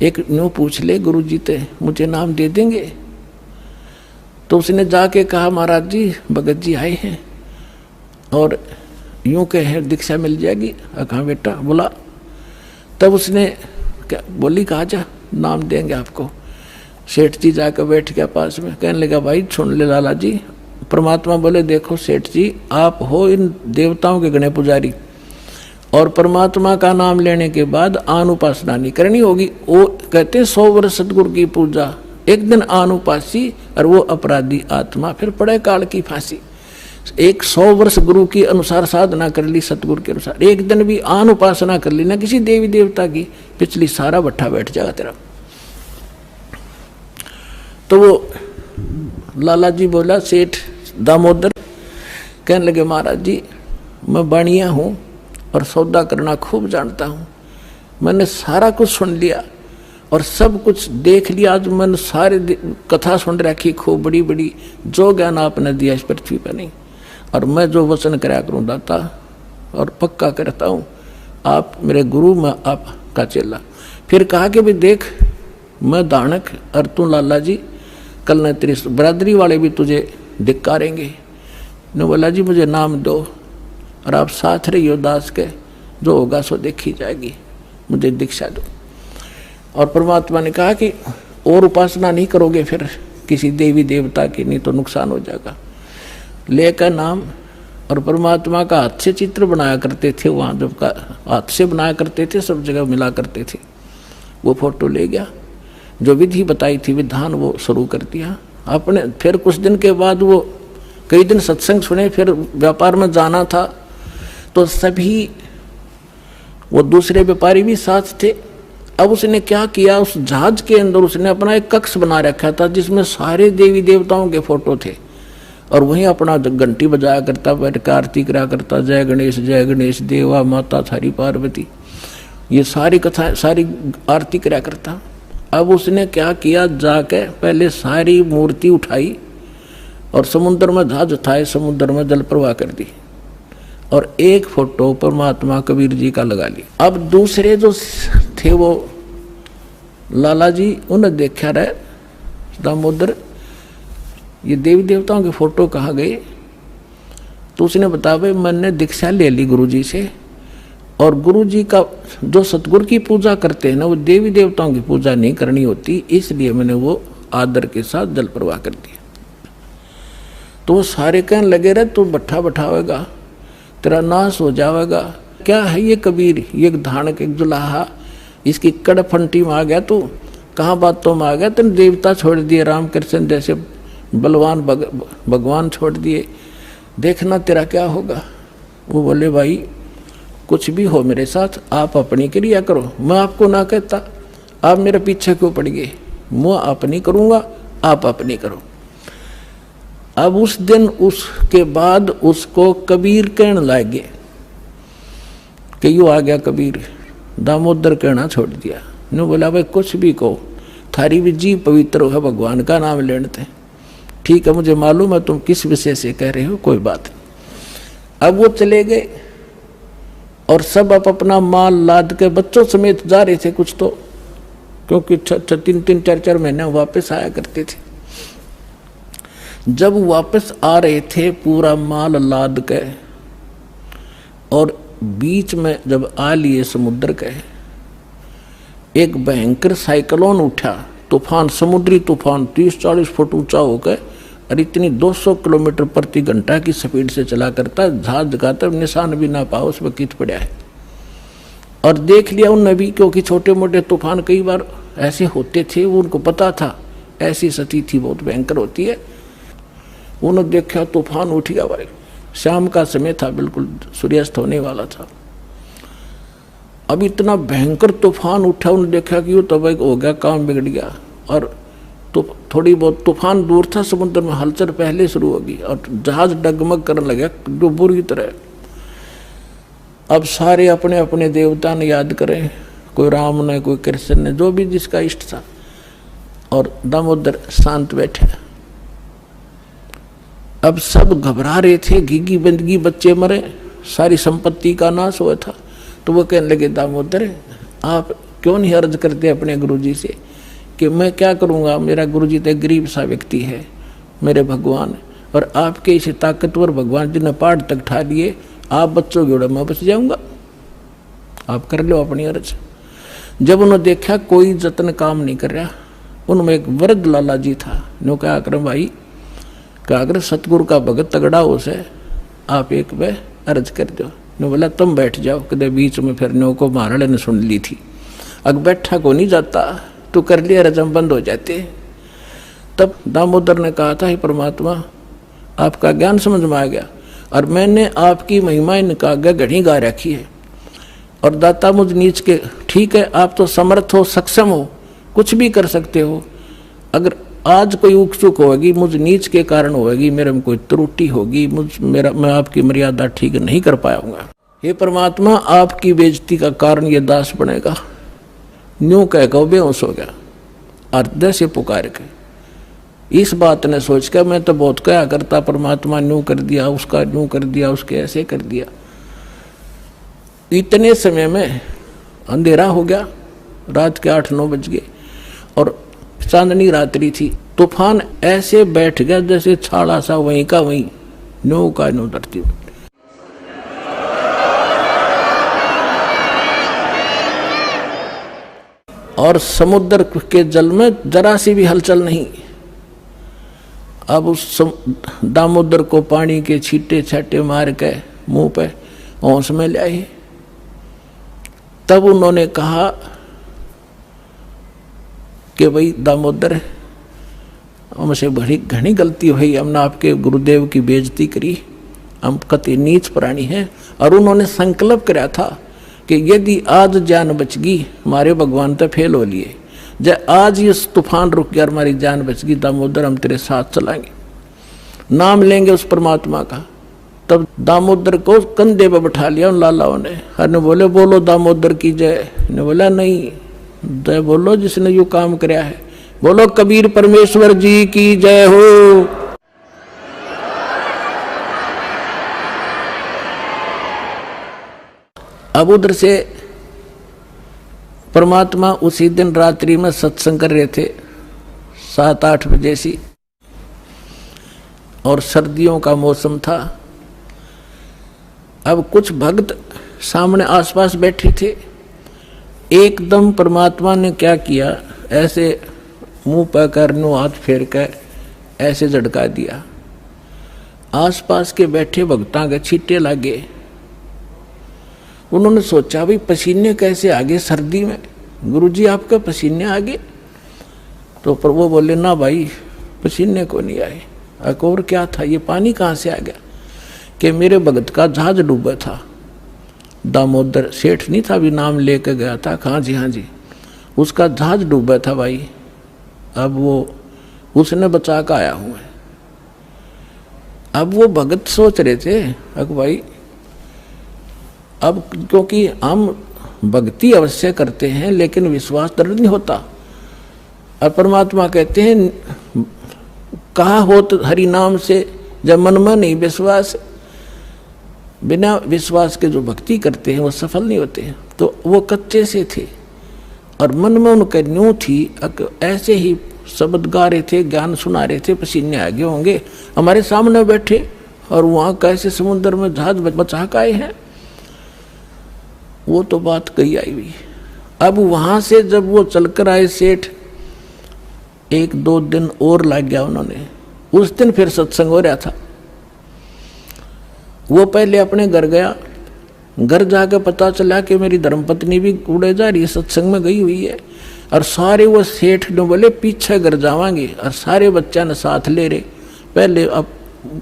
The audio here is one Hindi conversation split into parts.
एक न्यू पूछ ले गुरुजी ते मुझे नाम दे देंगे। तो उसने जाके कहा महाराज जी भगत जी आए हैं और यूं कहे दीक्षा मिल जाएगी। कहा बेटा बोला। तब उसने क्या बोली, कहा जा नाम देंगे आपको। सेठ जी जाकर बैठ गया पास में, कहने लगा भाई सुन ले लाला जी। परमात्मा बोले देखो सेठ जी, आप हो इन देवताओं के गणे पुजारी और परमात्मा का नाम लेने के बाद आन उपासना नहीं करनी होगी। वो कहते हैं 100 वर्ष सतगुरु की पूजा, एक दिन आन उपासी और वो अपराधी आत्मा फिर पड़े काल की फांसी। 100 वर्ष गुरु की अनुसार साधना कर ली, सतगुरु के अनुसार, एक दिन भी आन उपासना कर ली ना किसी देवी देवता की, पिछली सारा भट्ठा बैठ जाएगा तेरा। तो वो लाला जी बोला, सेठ दामोदर कहने लगे महाराज जी मैं बाणिया हूँ और सौदा करना खूब जानता हूँ, मैंने सारा कुछ सुन लिया और सब कुछ देख लिया। आज मैंने सारी कथा सुन रखी खूब बड़ी बड़ी, जो ज्ञान आपने दिया इस पृथ्वी पर नहीं, और मैं जो वचन कराया करूँ दाता और पक्का करता हूँ, आप मेरे गुरु मैं आपका चेला। फिर कहा कि भी देख मैं दानक और तू लाला जी, कल न तेरी बरादरी वाले भी तुझे धिक्कारेंगे। ने बोला जी मुझे नाम दो और आप साथ रहियो दास के, जो होगा सो देखी जाएगी, मुझे दीक्षा दो। और परमात्मा ने कहा कि और उपासना नहीं करोगे फिर किसी देवी देवता की, नहीं तो नुकसान हो जाएगा। लेकर नाम और परमात्मा का हाथ से चित्र बनाया करते थे, वहाँ जब का हाथ से बनाया करते थे सब जगह मिला करते थे। वो फोटो ले गया, जो विधि बताई थी विधान वो शुरू कर दिया आपने। फिर कुछ दिन के बाद वो कई दिन सत्संग सुने, फिर व्यापार में जाना था तो सभी वो दूसरे व्यापारी भी साथ थे। अब उसने क्या किया, उस जहाज के अंदर उसने अपना एक कक्ष बना रखा था जिसमें सारे देवी देवताओं के फोटो थे और वहीं अपना घंटी बजाया करता, बैठ कर आरती करा करता, जय गणेश देवा माता थारी पार्वती, ये सारी कथा सारी आरती करा करता। अब उसने क्या किया, जाके पहले सारी मूर्ति उठाई और समुद्र में जहाज उठाए, समुद्र में जल प्रवाह कर दी और एक फोटो परमात्मा कबीर जी का लगा लिया। अब दूसरे जो थे वो लाला जी, उन्हें देखा रहे दामोदर ये देवी देवताओं के फोटो कहाँ गए। तो उसने बताया भाई मैंने दीक्षा ले ली गुरुजी से, और गुरुजी का जो सतगुरु की पूजा करते हैं ना वो देवी देवताओं की पूजा नहीं करनी होती, इसलिए मैंने वो आदर के साथ जल प्रवाह कर दिया। तो वो सारे कहने लगे रहे तू भट्ठा बैठावेगा, तेरा नाश हो जाएगा। क्या है ये कबीर, ये धानक एक जुलाहा, इसकी कड़फंटी में आ गया तू, कहाँ बातों में आ गया, तेने देवता छोड़ दिए, रामकृष्ण जैसे बलवान भगवान छोड़ दिए, देखना तेरा क्या होगा। वो बोले भाई कुछ भी हो मेरे साथ, आप अपनी क्रिया करो, मैं आपको ना कहता, आप मेरे पीछे क्यों पड़ गए, मैं अपनी करूँगा आप अपनी करो। अब उस दिन उसके बाद उसको कबीर कहने लगे कि यूँ आ गया कबीर, दामोदर कहना छोड़ दिया। ने बोला भाई कुछ भी कहो, थारी भी जी पवित्र है, भगवान का नाम लेते। ठीक है मुझे मालूम है तुम किस विषय से कह रहे हो, कोई बात नहीं। अब वो चले गए और सब अपना माल लाद के बच्चों समेत जा रहे थे कुछ तो, क्योंकि 3-4 महीने वापस आया करते थे। जब वापस आ रहे थे पूरा माल लाद के और बीच में जब आ लिए समुद्र के, एक भयंकर साइक्लोन उठा, तूफान, समुद्री तूफान 30-40 फुट ऊंचा होकर और इतनी 200 किलोमीटर प्रति घंटा की स्पीड से चला करता, जहाज का तब निशान भी ना पाओ उसमें कित पड़ा है। और देख लिया उन भी, क्योंकि छोटे मोटे तूफान कई बार ऐसे होते थे, वो उनको पता था ऐसी स्थिति बहुत भयंकर होती है। उन्होंने देखा तूफान उठ गया भाई, शाम का समय था, बिल्कुल सूर्यास्त होने वाला था। अब इतना भयंकर तूफान उठा, उन्होंने देखा कि वो तो भाई हो गया, काम बिगड़ गया। और तो थोड़ी बहुत तूफान दूर था, समुद्र में हलचल पहले शुरू होगी और जहाज डगमग करने लगा जो बुरी तरह। अब सारे अपने अपने देवता ने याद करें, कोई राम ने, कोई कृष्ण ने, जो भी जिसका इष्ट था, और दामोदर शांत बैठे। अब सब घबरा रहे थे, घिगी बंदगी, बच्चे मरे, सारी संपत्ति का नाश हुआ था। तो वो कहने लगे दामोदर आप क्यों नहीं अर्ज करते अपने गुरुजी से कि मैं क्या करूँगा, मेरा गुरुजी तो गरीब सा व्यक्ति है मेरे भगवान, और आपके इसे ताकतवर भगवान जिन्हें पहाड़ तक ठा लिए, आप बच्चों के उड़ा मैं बच जाऊँगा, आप कर लो अपनी अर्ज। जब उन्होंने देखा कोई जतन काम नहीं कर रहा, उनमें एक वृद्ध लाला जी था। नो क्या कर भाई, क्या अगर सतगुरु का भगत तगड़ा हो से आप एक वे अर्ज कर दो। नो बोला तुम बैठ जाओ, कदे बीच में फिर नो को महाराज ने सुन ली थी, अग बैठा को नहीं जाता, तो कर लिया रजम बंद हो जाते। तब दामोदर ने कहा था, हे परमात्मा आपका ज्ञान समझ में आ गया, और मैंने आपकी महिमा इनका आगे घड़ी गा रखी है, और दाता मुझ नीच के, ठीक है आप तो समर्थ हो, सक्षम हो, कुछ भी कर सकते हो, अगर आज कोई उक चुक होगी मुझ नीच के कारण होगी, मेरे में कोई त्रुटि होगी, मैं आपकी मर्यादा ठीक नहीं कर पाऊंगा, हे परमात्मा आपकी बेइज्जती का कारण ये दास बनेगा। न्यू कह के बेहोश हो गया, हृदय से पुकार के। इस बात ने सोच कर मैं तो बहुत कहा करता, परमात्मा न्यू कर दिया, उसका न्यू कर दिया, उसके ऐसे कर दिया। इतने समय में अंधेरा हो गया, रात के 8-9 बज गए, और चांदनी रात्रि थी। तूफान ऐसे बैठ गया जैसे छाड़ा सा वहीं का वहीं, न्यू का न्यू धरती में। और समुद्र के जल में जरा सी भी हलचल नहीं। अब उस दामोदर को पानी के छींटे छाटे मार के मुंह पे होश में ले आए। तब उन्होंने कहा कि भाई दामोदर हमसे बड़ी घनी गलती हुई, हमने आपके गुरुदेव की बेइज्जती करी, हम कति नीच प्राणी हैं। और उन्होंने संकल्प कराया था कि यदि आज जान बच गई, हमारे भगवान तो फेल हो लिए, जब आज ये तूफान रुक गया और हमारी जान बच गई, दामोदर हम तेरे साथ चलाएंगे, नाम लेंगे उस परमात्मा का। तब दामोदर को कंधे पे बैठा लिया उन लालाओं ने, हर ने बोले बोलो दामोदर की जय। ने बोला नहीं, जय बोलो जिसने यू काम कराया है, बोलो कबीर परमेश्वर जी की जय हो। अब उधर से परमात्मा उसी दिन रात्रि में सत्संग कर रहे थे 7-8 बजे सी, और सर्दियों का मौसम था। अब कुछ भक्त सामने आसपास बैठे थे। एकदम परमात्मा ने क्या किया, ऐसे मुंह पर करनो हाथ फेर कर ऐसे झटका दिया। आसपास के बैठे भक्तां के छींटे लगे। उन्होंने सोचा भाई पसीने कैसे आगे सर्दी में, गुरुजी आपके पसीने आगे? तो पर वो बोले ना भाई पसीने को नहीं आए। और क्या था, ये पानी कहाँ से आ गया? कि मेरे भगत का जहाज डूबा था, दामोदर सेठ नहीं था, भी नाम लेके गया था। हाँ जी, उसका जहाज डूबा था भाई, अब वो उसने बचा कर आया हूँ मैं। अब वो भगत सोच रहे थे अब भाई, अब क्योंकि हम भक्ति अवश्य करते हैं लेकिन विश्वास दृढ़ नहीं होता। और परमात्मा कहते हैं कहा हो तो हरि नाम से, जब मन में नहीं विश्वास, बिना विश्वास के जो भक्ति करते हैं वो सफल नहीं होते हैं। तो वो कच्चे से थे और मन में उनके न्यू थी, ऐसे ही शब्द गा रहे थे, ज्ञान सुना रहे थे, पसीने आगे होंगे, हमारे सामने बैठे और वहाँ कैसे समुद्र में जहाज बचा के आए हैं। वो तो बात कही आई हुई। अब वहाँ से जब वो चलकर आए सेठ, 1-2 दिन और लग गया उन्होंने। उस दिन फिर सत्संग हो रहा था। वो पहले अपने घर गया, घर जाकर पता चला कि मेरी धर्मपत्नी भी कूड़े जा रही है, सत्संग में गई हुई है। और सारे वो सेठ ने बोले पीछे घर जावांगे, और सारे बच्चा ने साथ ले रहे, पहले अब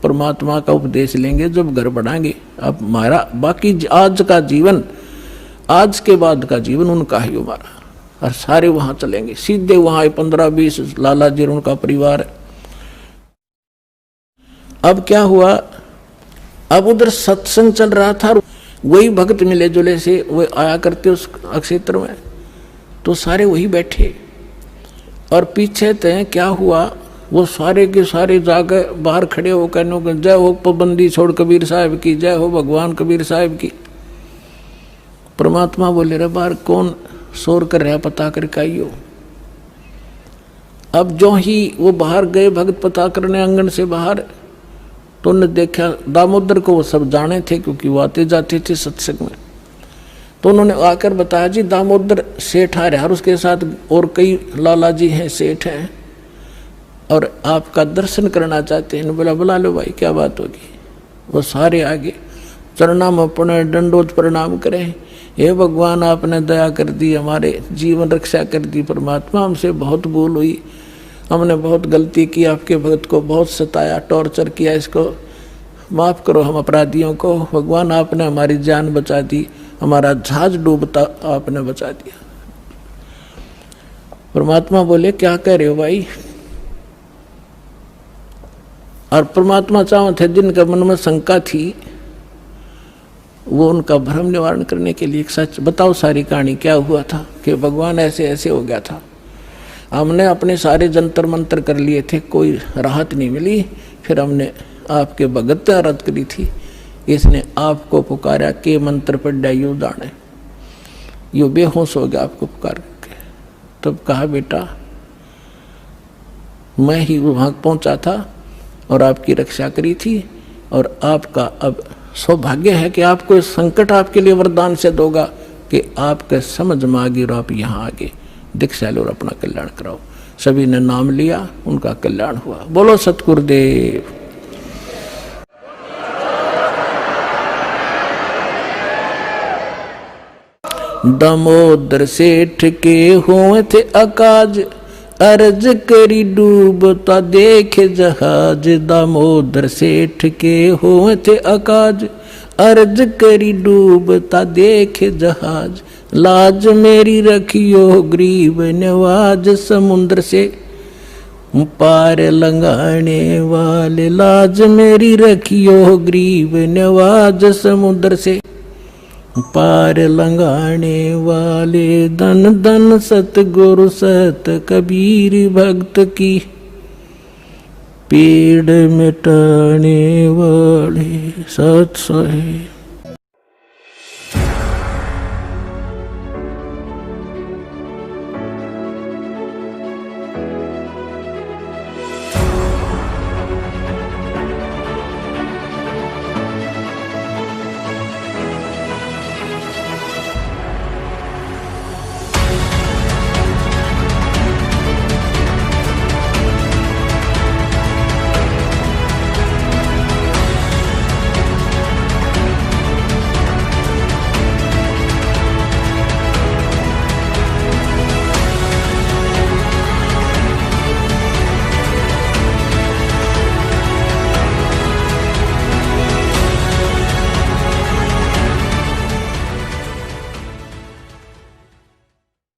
परमात्मा का उपदेश लेंगे जब घर बढ़ाएंगे। अब हमारा बाकी आज का जीवन, आज के बाद का जीवन उनका ही हमारा। और सारे वहाँ चलेंगे, सीधे वहाँ 15-20 लाला जी उनका परिवार है। अब क्या हुआ, अब उधर सत्संग चल रहा था, वही भक्त मिले जुले से वो आया करते उस क्षेत्र में, तो सारे वही बैठे। और पीछे तय क्या हुआ, वो सारे के सारे जाकर बाहर खड़े हो कहने जय हो पाबंदी छोड़ कबीर साहब की, जय हो भगवान कबीर साहब की। परमात्मा बोले रे बाहर कौन शोर कर रहा, पता करके आइयो। अब जो ही वो बाहर गए भगत पता करने आंगन से बाहर, तो उन्होंने देखा दामोदर को, वो सब जाने थे क्योंकि वो आते जाते थे सत्संग में। तो उन्होंने आकर बताया जी दामोदर सेठ आ रहा है और उसके साथ और कई लाला जी हैं, सेठ हैं, और आपका दर्शन करना चाहते हैं। बोला बुला लो भाई, क्या बात होगी। वो सारे आगे चरणा में अपने दंडोत प्रणाम करें। हे भगवान, आपने दया कर दी, हमारे जीवन रक्षा कर दी। परमात्मा, हमसे बहुत भूल हुई, हमने बहुत गलती की, आपके भक्त को बहुत सताया, टॉर्चर किया, इसको माफ़ करो हम अपराधियों को। भगवान, आपने हमारी जान बचा दी, हमारा जहाज डूबता आपने बचा दिया। परमात्मा बोले क्या कह रहे हो भाई। और परमात्मा चाहो थे जिनका मन में शंका थी, वो उनका भ्रम निवारण करने के लिए एक सच बताओ, सारी कहानी क्या हुआ था कि भगवान ऐसे ऐसे हो गया था। हमने अपने सारे जंतर मंतर कर लिए थे, कोई राहत नहीं मिली। फिर हमने आपके भगत आराध करी थी, इसने आपको पुकारा के मंत्र पर डाइयो दाने, यो बेहोश हो गया आपको पुकार के। तब कहा बेटा मैं ही वहां पहुंचा था और आपकी रक्षा करी थी, और आपका अब सौभाग्य है कि आपको इस संकट आपके लिए वरदान से दोगा कि आपके समझ में आ गई और आप यहाँ आगे दीक्षा लो और अपना कल्याण कराओ। सभी ने नाम लिया, उनका कल्याण हुआ। बोलो सतगुरुदेव। दामोदर सेठ के हुए थे अकाज, अर्ज करी डूबता देखे जहाज। दामोदर सेठ के हुए थे अकाज, अर्ज करी डूबता देखे जहाज। लाज मेरी रखियो गरीब नवाज, समुद्र से पार लंघाने वाले। लाज मेरी रखियो गरीब नवाज, समुद्र से पार लंघाने वाले। धन धन सतगुरु सत कबीर भक्त की, पीड़ मिटाने वाले। सत सोहे।